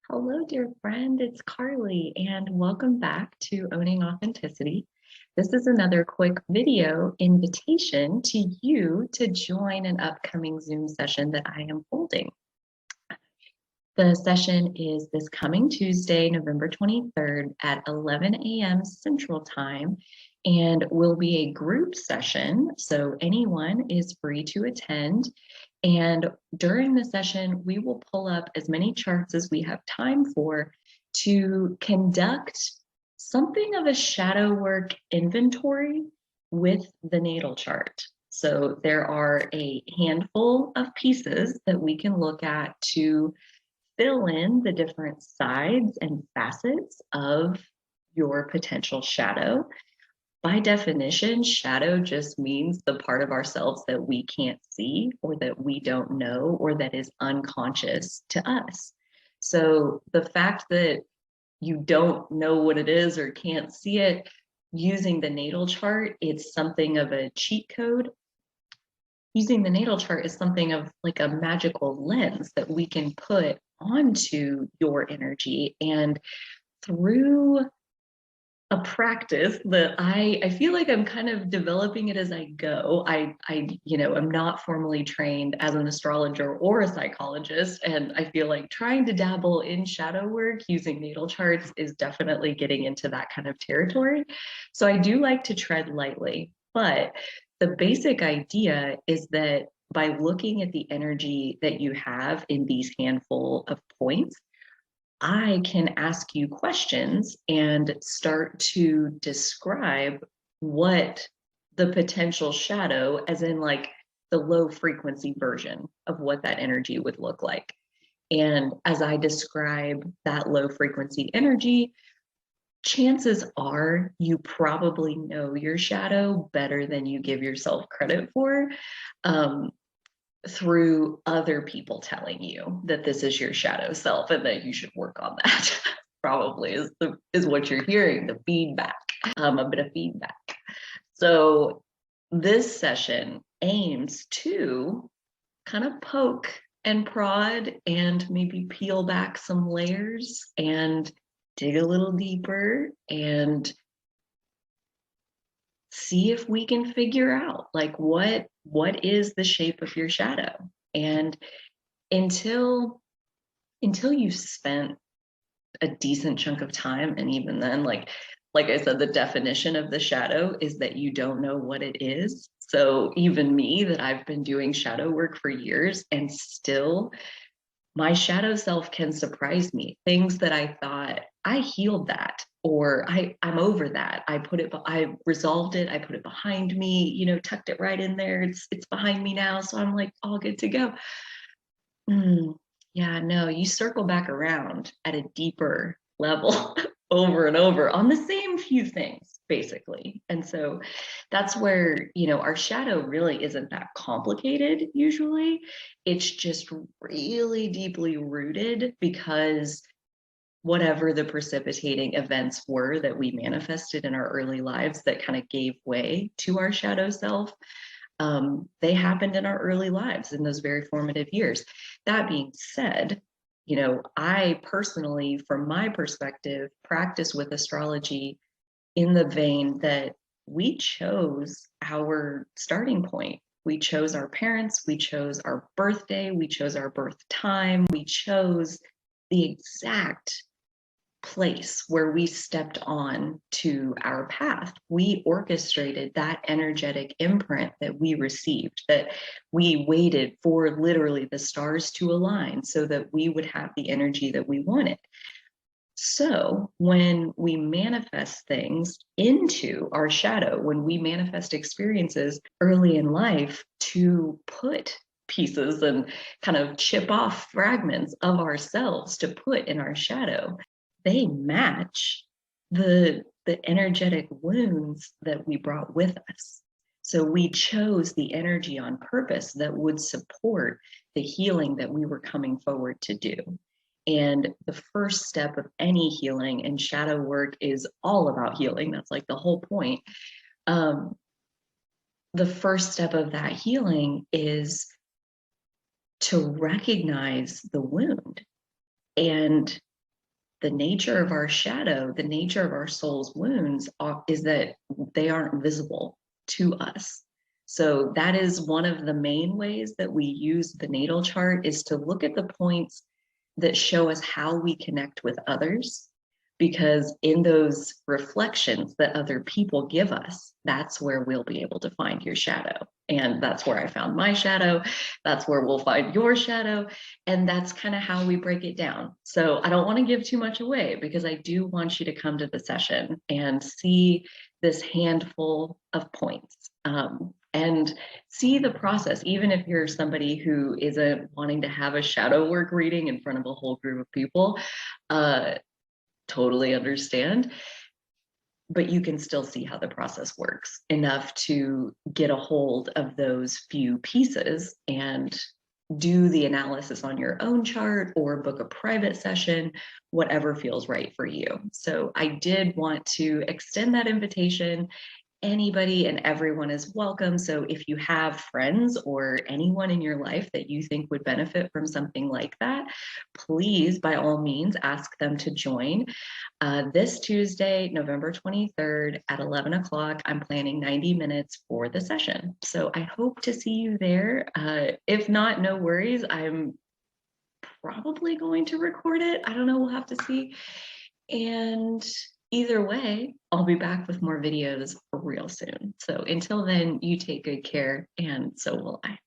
Hello, dear friend. It's Carly, and welcome back to Owning Authenticity. This is another quick video invitation to you to join an upcoming Zoom session that I am holding. The session is this coming Tuesday, November 23rd at 11 a.m. Central Time, and will be a group session, so anyone is free to attend. And during the session, we will pull up as many charts as we have time for to conduct something of a shadow work inventory with the natal chart. So there are a handful of pieces that we can look at to fill in the different sides and facets of your potential shadow. By definition, shadow just means the part of ourselves that we can't see or that we don't know or that is unconscious to us. So the fact that you don't know what it is or can't see it, using the natal chart, it's something of a cheat code. Using the natal chart is something of like a magical lens that we can put onto your energy. And through a practice that I feel like I'm kind of developing it as I go. I'm not formally trained as an astrologer or a psychologist, and I feel like trying to dabble in shadow work using natal charts is definitely getting into that kind of territory. So I do like to tread lightly, but the basic idea is that by looking at the energy that you have in these handful of points, I can ask you questions and start to describe what the potential shadow, as in like the low frequency version of what that energy would look like. And as I describe that low frequency energy, chances are you probably know your shadow better than you give yourself credit for. Through other people telling you that this is your shadow self and that you should work on that. Probably is what you're hearing, the feedback, a bit of feedback. So this session aims to kind of poke and prod and maybe peel back some layers and dig a little deeper and see if we can figure out like what is the shape of your shadow. And until you've spent a decent chunk of time, and even then, like I said, the definition of the shadow is that you don't know what it is. So even me, that I've been doing shadow work for years, and still my shadow self can surprise me. Things that I thought I healed that, or I'm over that. I resolved it. I put it behind me, tucked it right in there. It's behind me now. So I'm like all good to go. Yeah, no, you circle back around at a deeper level over and over on the same few things, basically. And so that's where, our shadow really isn't that complicated usually. It's just really deeply rooted because whatever the precipitating events were that we manifested in our early lives that kind of gave way to our shadow self, they happened in our early lives in those very formative years. That being said, I personally, from my perspective, practice with astrology in the vein that we chose our starting point. We chose our parents, we chose our birthday, we chose our birth time, we chose the exact place where we stepped on to our path. We orchestrated that energetic imprint that we received, that we waited for literally the stars to align so that we would have the energy that we wanted. So when we manifest things into our shadow, when we manifest experiences early in life to put pieces and kind of chip off fragments of ourselves to put in our shadow, they match the energetic wounds that we brought with us. So we chose the energy on purpose that would support the healing that we were coming forward to do. And the first step of any healing, and shadow work is all about healing, that's like the whole point. The first step of that healing is to recognize the wound and the nature of our shadow, the nature of our soul's wounds is that they aren't visible to us. So that is one of the main ways that we use the natal chart, is to look at the points that show us how we connect with others, because in those reflections that other people give us, that's where we'll be able to find your shadow. And that's where I found my shadow. That's where we'll find your shadow. And that's kind of how we break it down. So I don't want to give too much away, because I do want you to come to the session and see this handful of points. And see the process, even if you're somebody who isn't wanting to have a shadow work reading in front of a whole group of people. Totally understand, but you can still see how the process works enough to get a hold of those few pieces and do the analysis on your own chart or book a private session, whatever feels right for you. So I did want to extend that invitation. Anybody and everyone is welcome. So if you have friends or anyone in your life that you think would benefit from something like that, please, by all means, ask them to join. This Tuesday, November 23rd at 11 o'clock, I'm planning 90 minutes for the session. So I hope to see you there. If not, no worries. I'm probably going to record it. I don't know, we'll have to see. And either way, I'll be back with more videos real soon. So until then, you take good care, and so will I.